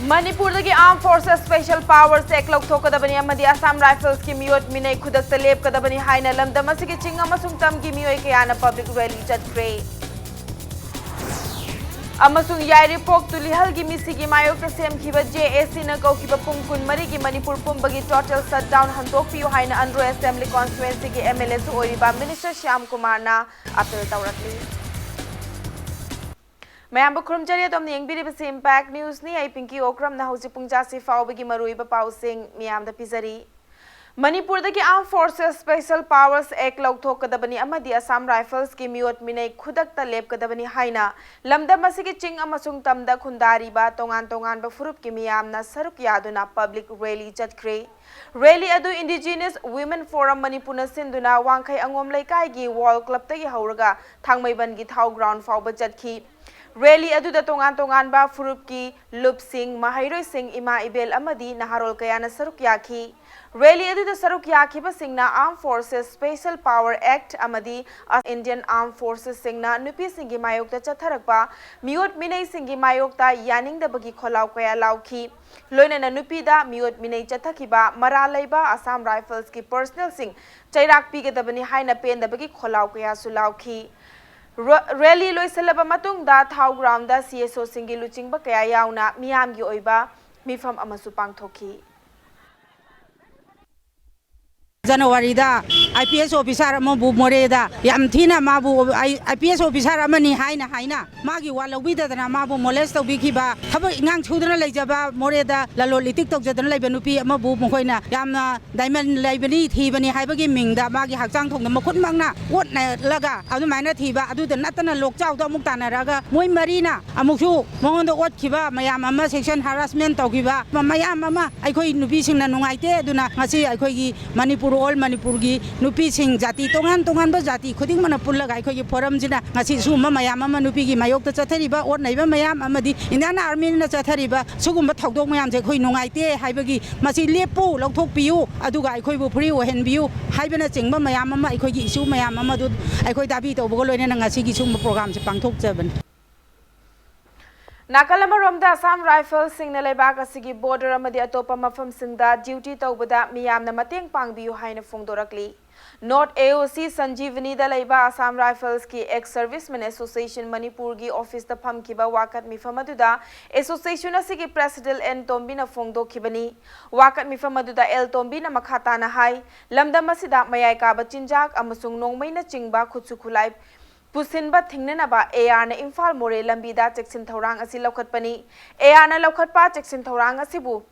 Manipur the Armed Forces Special Powers Act Lokthokadabani amadi Assam Rifles ki miyot minay khudakta lepkadabani haina lamdam asigi chinga amasung tamgi miyoy kayana public rally chatkre. Amasung yairi pok tulihal gi misigi mayokta semkhiba JAC na kaukiba pungkun marigi Manipur pumbagi total shutdown handokpiyo haina Andhra Assembly Constituency ki MLA su oiriba Minister Shyam Kumar na appeal tawrakli. Mayam bukhrum jariya tom niyang biri basi Impact News ni ay pinki okram na hosi pungja si faubagi marui ba pausing miyam da pizari. Manipur the Armed Forces Special Powers Act Lokthokadabani amadi Assam Rifles ki miyot minay khudakta lepkadabani haina lamdam asigi ching amasung tamda khundari ba tongan ba furup ki miyam na saruk yaduna public rally chatkre. Rally adu Indigenous Women Forum Manipur na sinduna wangkhay angom laikai gi Wall Club tagi hauraga thangmayban gi thau ground fauba chatki. Rally aduda tongan ba furup ki Lup Singh Mahairoi Singh Ima Ibel amadi naharol kayana saruk yaki. Rally aduda saruk yaki ba singna Armed Forces Special Power Act amadi Indian Armed Forces singna nupi singi mayokta chatharakpa miyot minay singi mayokta yaning da bagi kholaw kaya lauki. Loina na nupi da miyot minay chathakiba maralay ba Assam Rifles ki personal sing chairak pigadabani haina pen da bagi kholaw kaya sulauki. Rally loi salaba matung da thau ground da CSO singi luching ba kaya yauna miyam gi oiba mifam amasu pangthoki. January da IPS officer amabu moreda yamthina mabu IPS officer amani haina magi walobi da na mabu molest to bikiba thaba ingang chudana leijaba moreda lalolitik tok jadana leibanupi amabu mohoina yamna diamond leibani thibani haibagi mingda magi hakchang thong makhut mangna wot na laga adu maina thiba adu da natana lokchau to amuk tanaraga moi marina amuksu mongondo wot khiba mayam ama section harassment tokiba mayam ama aikoi nupi singna nungaite aduna ngasi aikoi gi Manipur all Manipur gi nupi sing jati tongan ba jati khuding mana pulla gai khoi gi forum jina ngasi suma mayam ama nupi gi mayok ta chathariba or naiba mayam amadi Indian Army na chathariba sugumba thokdok mayam je khoi nungaite haibagi masi lepu lokthok piu aduga ai khoi bu free ohen biu haibana chingba mayam ama ai khoi gi issue mayam ama du ai khoi dabi to bogo loina ngasi gi sum program se pangthok jaban. Nakalama romda Assam Rifles sing na leibak asigi border amadi atopa mafam singda duty tawbada miyamna mateng pangbiu haina phongdorakli. North AOC Sanjeevani da leiba Assam Rifles ki ex-servicemen association Manipur gi office da phamkiba wakat mifam aduda association asigi president N Tombi na phongdokhibani wakat mifam aduda L Tombi na makhata na hai lamdam asida mayai ka ba chinjak amasung nongmai na chingba khutsu khulai Pusinba thingnanaba AR na Imphal More lambida cheksin thorang asi lokhatpani AR na lokhatpa cheksin thorang asibu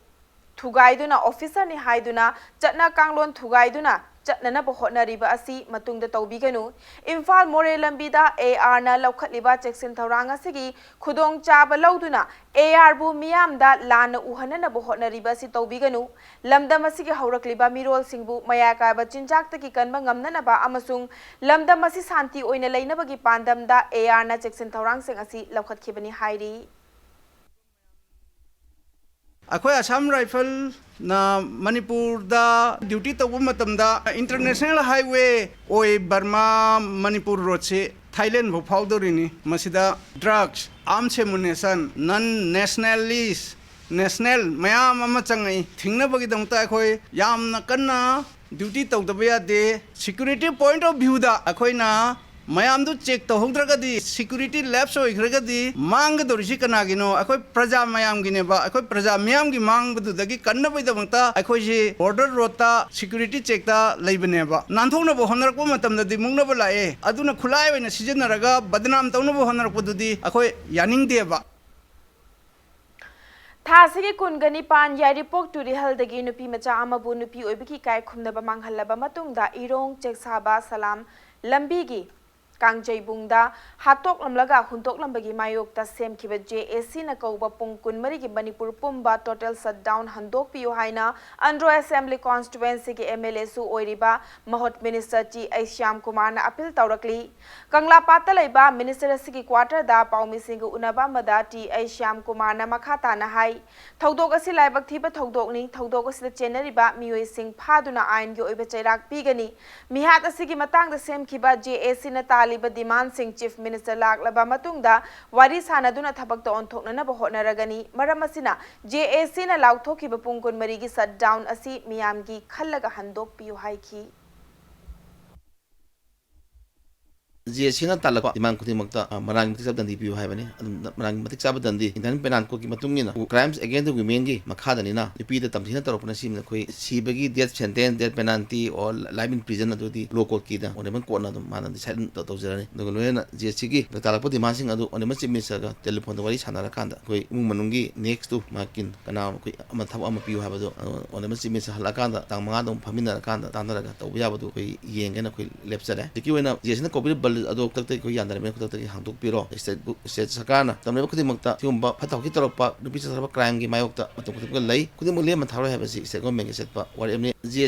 thugaiduna officer ni haiduna chatna kanglon thugaiduna chatnana bohonariba asi matungda tawbiganu Imphal More lambida AR na lokhatliba cheksin thorang asigi khudong chaba lawduna AR bu miyamda lana uhanana bohonariba si tawbiganu lamdam asigi haurakliba mirol singbu mayaka ba chinjak taki kanba ngamnanaba amasung lamdam asi santi oina leinabagi pandamda AR na cheksin thorang sing asi lokhatkhibani hairi. Akhoi Assam Rifle na Manipur da duty tawba matamda international highway oi Burma Manipur road se Thailand bo phawdorini masida drugs arms ammunition non nationalist national mayam ama changai thingna bagi damta akhoi yamna kanna duty tawdaba yade security point of view da akhoi na mayam du check to hogdragadi security lapse oigragadi mang dorisi kanagino akoi praja mayam gine ba akoi praja mayam gi mang bu dagi kanna bai damta akoi ji border road ta security check ta leibane ba nanthongna bo honar ko matam da di mungna ba lae aduna khulai baina season raga badnam tawna bo honar ko dudi akoi yaning de ba Thasigi kungani pan yaripok turi haldagi nupi macha amabu nupi oibiki kai khumnaba manghalaba matungda irong cheksaba salam lambigi Kangjay-bungda hatok lamlaga huntok lambagi mayokta semkiba JAC na kauba pungkun marigi Manipur pumba total shutdown handok piyo haina Andhra Assembly Constituency ki MLA su oiriba Mahot Minister T. Shyam Kumar na appeal taurakli. Kangla pata laiba Minister asigi quarter da paumi singu unaba mada T. Shyam Kumar na makhata na hai. Thaudok asi laibak thiba thaudok ni thaudok asi da chenariba miyoi sing phaduna ain gi oiba chairak pigani. Mihat asigi matang da semkiba JAC na tal ꯊꯥꯂꯤꯕ ꯗꯤꯃꯥꯟꯁꯤꯡ chief minister ꯂꯥꯛꯂꯕ ꯃꯇꯨꯡꯗ ꯋꯥꯔꯤ ꯁꯥꯅꯗꯨꯅ ꯊꯕꯛꯇ ꯑꯣꯟꯊꯣꯛꯅꯅꯕ ꯍꯣꯠꯅꯔꯒꯅꯤ ꯃꯔꯝ ꯑꯁꯤꯅ JAC ꯅ ꯂꯥꯎꯊꯣꯛꯈꯤꯕ ꯄꯨꯡ 24ꯒꯤ ꯁꯠꯗꯥꯎꯟ ꯑꯁꯤ ꯃꯤꯌꯥꯝꯒꯤ ꯈꯜꯂꯒ ꯍꯟꯗꯣꯛꯄꯤꯌꯨ ꯍꯥꯏꯈꯤ JAC तालक डिमांड खुदिमक्ता मरांग मतिक चाब दंदी पियो हाइबने मरांग मतिक चाब दंदी इंटरनेट पेनान को की मतुंगिना क्राइम्स अगेंस्ट द वुमेन गी मखादनिना नुपी द तमथिना तरोपना सिमना खोई सीबगी डेथ सेंटेंस डेथ पेनाल्टी और लाइफ इन प्रिजन अदुदी लो कोर्ट की दा ओनेमन कोर्ट ना माना डिसाइड तौजरनी दगो लोयना JAC गी तालक डिमांड सिंग अदु ओनेमन चिफ मिनिस्टर टेलीफोन द वारी सानारा कांदा खोई इमुंग मनुंगी नेक्स्ट टू माकिन कना खोई अमा थब अमा पियो हाबदो ओनेमन चिफ मिनिस्टर हला कांदा तांग मंगा दम फमिना कांदा तांदरगा तौबिया बदु खोई येंगेना खोई लेप्चरे दिकी वेना JAC ना कोबी बल अदो तक को यादर में खुद हांदोक पिरो स्टेट सरकार तमने खुदिमक्ता थिगुंबा फतावकी तरोपा नुपी चरबा क्राइम गी मायोक्ता मतम खुदिम लई खुदिम लेम थारो हैबसी स्टेट गवर्नमेंट के सेटपा वारेमने जे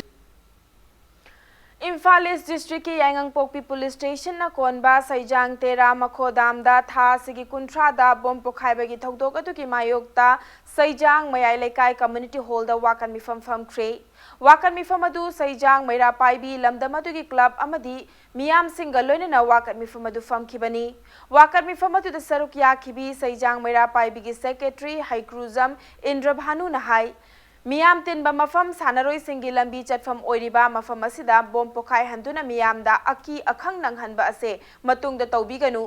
इम्फाल ईस्ट डिस्ट्रिक्ट की यांगंगपोकपी पुलिस स्टेशन न कोनबा सैजांग तेरा मखोदामदा था सिगी कुंथ्रादा बोम पोखाइबगी थौदोक अदुकी मायोक्ता सैजांग मयाई लेकाई कम्युनिटी हॉल दा वाकन मिफम फमख्रे वाकन मिफम अदु सैजांग मैरा पाइबी लमदम अदुगी क्लब अमदी मियाम सिंग लोइनना वाकन मिफम अदु फमखिबनी वाकन मिफम अदु द सरुक याखिबी सैजांग मैरा पाइबीगी सेक्रेटरी हाइक्रूजम इंद्रभानु नहाई मियाम तिनबा मफम सानरोई सिंगी लंबी चटफम ओइरिबा मफम असिदा बोम पोखाई हंदुना मियामदा अकी अखंग नंगहनबा असे मतुंगदा तौबीगनु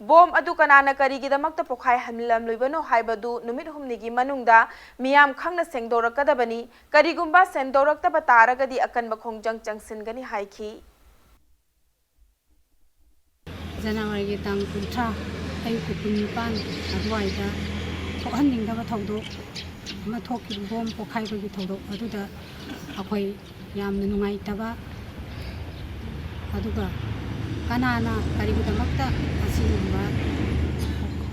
बोम अदु कनाना करिगिदमक्ता पोखाई हनलम लुइबनो हाइबदु नुमित हुमनिगी मनुंगदा मियाम खंगना सेंगदोरकदबनी करिगुंबा सेंदोरक्तबा तारगदी अकनबा खोंजंग चंगसिनगनी हाइखी जनवरी तांग कुंथ्रा अयुक कुनिपान अदवाइदा थोहननिंगदबा थौदो ꯑꯃ ꯊꯣꯛꯈꯤꯕ ꯕꯣꯝ ꯄꯣꯈꯥꯏꯕꯒꯤ ꯊꯧꯗꯣꯛ ꯑꯗꯨꯗ ꯑꯩꯈꯣꯏ ꯌꯥꯝꯅ ꯅꯨꯡꯉꯥꯏꯇꯕ ꯑꯗꯨꯒ ꯀꯅꯥꯅ ꯀꯔꯤꯒꯤꯗꯃꯛꯇ ꯑꯁꯤꯒꯨꯝꯕ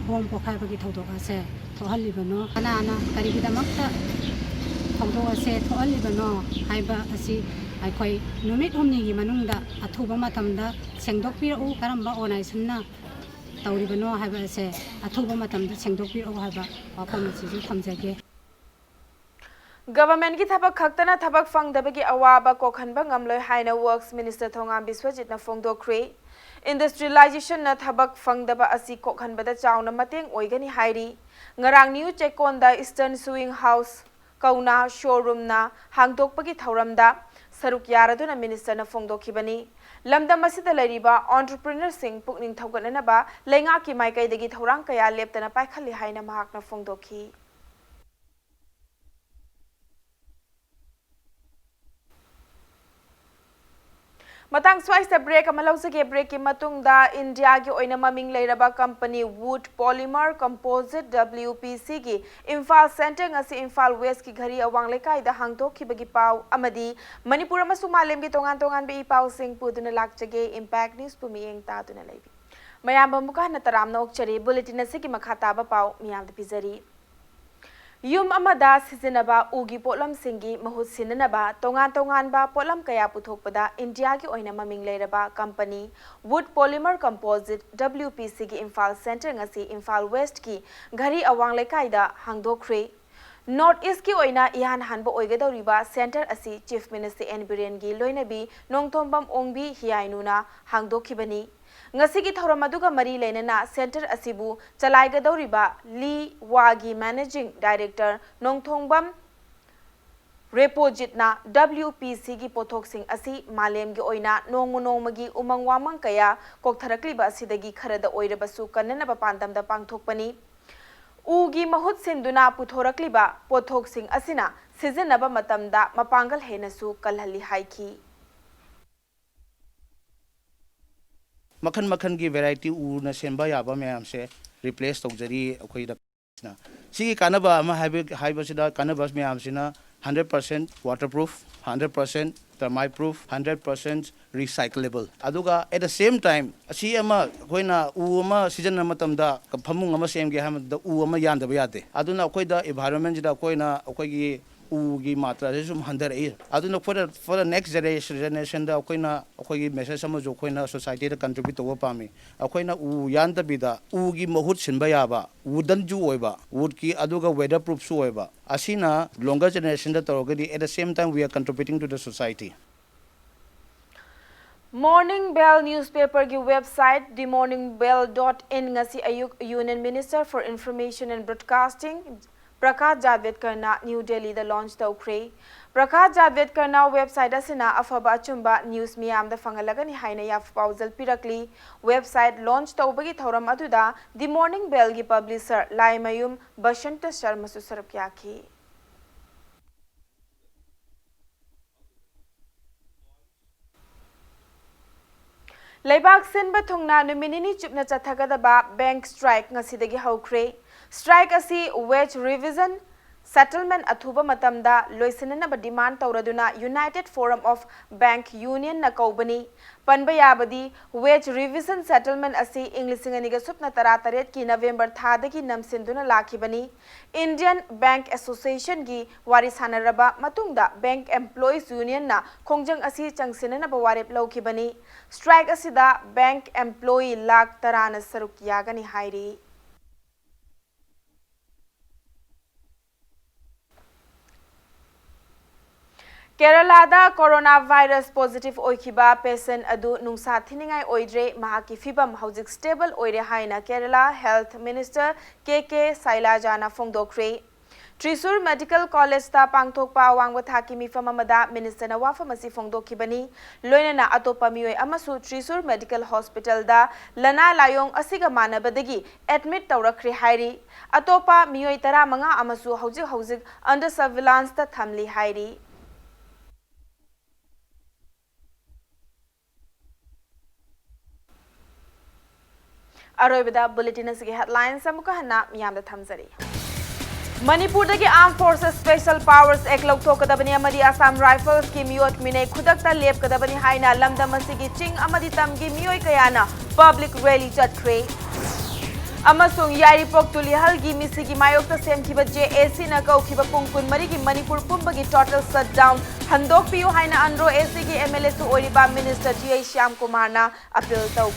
ꯕꯣꯝ ꯄꯣꯈꯥꯏꯕꯒꯤ ꯊꯧꯗꯣꯛ ꯑꯁꯦ ꯊꯣꯛꯍꯜꯂꯤꯕꯅꯣ ꯀꯅꯥꯅ ꯀꯔꯤꯒꯤꯗꯃꯛꯇ ꯊꯧꯗꯣꯛ ꯑꯁꯦ ꯊꯣꯛꯍꯜꯂꯤꯕꯅꯣ ꯍꯥꯏꯕ ꯑꯁꯤ ꯑꯩꯈꯣꯏ ꯅꯨꯃꯤꯠ ꯍꯨꯝꯅꯤꯒꯤ ꯃꯅꯨꯡꯗ ꯑꯊꯨꯕ ꯃꯇꯝꯗ ꯁꯦꯡꯗꯣꯛꯄꯤꯔꯛꯎ ꯀꯔꯝꯕ ꯑꯣꯔꯒꯅꯥꯏꯖꯦꯁꯟꯅ ꯇꯧꯔꯤꯕꯅꯣ ꯍꯥꯏꯕ ꯑꯁꯦ ꯑꯊꯨꯕ ꯃꯇꯝꯗ ꯁꯦꯡꯗꯣꯛꯄꯤꯔꯛꯎ ꯍꯥꯏꯕ ꯋꯥꯐꯝ ꯑꯁꯤꯁꯨ ꯊꯝꯖꯒꯦ Government की थबक खक्तना थबक फंगदबगी अवाबा कोखनबा ngamloi haina works minister thongam biswajit na phongdokre industrialization na थबक फंगदबा asi kokhanbada chauna mateng oigani hairi ngarang new chekonda eastern swing house kauna showroom na hangdokpagi thauramda saruk yaraduna minister na phongdokhibani lamdam asida lairiba entrepreneur sing pukning thaugananaba lenga ki maikai dagi thaurang kaya leptana paikhali haina mahakna phongdokhi मतंग स्वाइस break अमलौसगे break की मतुंगदा India की ओइना ममिंग लेरबा company wood polymer composite WPC की Imphal centre ngasi Imphal west की घरी अवांग लेकाइदा हांगदोखिबगी पाव अमदी मणिपुर अमसु मालेम की तोंगान तोंगान बे पाव सिंह पुदुना लाक्चगे इंपैक्ट न्यूज पुमियेंग तादुना लेबी मयाम बमुका नतराम नोकचरी बुलेटिन असे की मखाताबा पाव मियाम पिजरी यूम अमदा सिजनबा उगी पोलम सिंगी महुत सिननबा तोंगान तोंगानबा पोलम कया पुथोकपदा इंडिया की ओइना ममिंग लेरबा company wood polymer composite WPC की Imphal centre ngasi Imphal west की घरी अवांग लेकाइदा हांगदोख्रे नॉर्थ ईस्ट की ओइना इहान हानबो ओइगदौरिबा सेंटर असी चीफ मिनिस्टर एन बिरेन की लोइनबी नोंथोंबम ओंबी हियाइनुना हांगदोखिबनी ngasi ki thoram aduga mari lenana center asibu chalaigadauriba li wagi managing director nongthongbam repojit na WPC gi pothok sing asi malem gi oina nongmagi umang wamang kaya koktharakliba asidagi kharada oirabasu kanana ba pandam da pangthokpani ugi mahut sinduna puthorakliba pothok sing asina sizinaba matamda mapangal henasu kalhali haiki मखन मखन की variety Una सेंबा याबा ma'am से replace तौजरी अखोई दा सी कानबा अमा हाइबसिदा कानबा ma'am Cina 100% waterproof 100% termite proof 100% recyclable aduga at the same time asi ama khoina u ama season matamda phamung ama semge hamda u ama yandaba yade aduna khoi da environment da khoina khoi gi ugi matra se sum handar e aduna for the next generation da khoina khoi gi message sama jo khoina society da contribute to pami khoina u yanda bida ugi mahut sinba yaba wooden ju oiba wood ki aduga weather proof su oiba asina longer generation da torogadi at the same time we are contributing to the society Morning Bell newspaper की website themorningbell.in ngasi ayuk Union Minister for Information and Broadcasting Prakash Javadekar na New Delhi da launch tawkhre. Prakash Javadekar na website asina afaba achumba news miyam da fangalagani haina yaf pauzal pirakli. Website launch tawbagi thauram aduda The Morning Bell ki publisher Laimayum Bashanta Sharma su sarap yaki. Laibak Sinba Thungna Numinini Chupna Chathagadaba Bank Strike Ngasidagi Hokre. Strike asi wage revision settlement athuba matamda loisinanaba demand tauraduna United Forum of Bank Union na kaubani. Panbayabadi wage revision settlement asi Inglisingani supna tarataret ki November thadagi namsinduna lakibani. Indian Bank Association gi warisanaraba matungda Bank Employees Union na kongjang asi changsinanaba warep laukibani. Strike asida Bank Employee lak tarana saruk yagani hairi. Kerala da coronavirus positive oikiba patient adu nungsa thiningai oidre mahaki fibam housing stable oire haina Kerala Health Minister KK Sailajana Fongdokre. Trisur Medical College ta pangthokpa awangba thaki mifam amada minister na wafamasi Fongdokibani loinana atopa mioi amasu Trisur Medical Hospital da lana layong asiga manabadagi admit tawrakre hairi atopa mioi tara manga amasu hojik under surveillance ta thamli hairi. Aroibada bulletin asigi headlines amuka hana miyamda thamjari. Manipur dagi Armed Forces Special Powers Act lautokadabani amadi Assam Rifles ki miyot mine khudakta lepkadabani haina lamdam asigi ching amadi tamgi miyoi kayana public rally chatkre. Amasung Yaripok Tulihal gi misigi mayokta semkiba JAC na kaukiba pungkun mari ki Manipur pumbagi total shutdown handok piyo haina andro AC ki MLA su oiriba Minister G.A. Shyam Kumar na appeal tau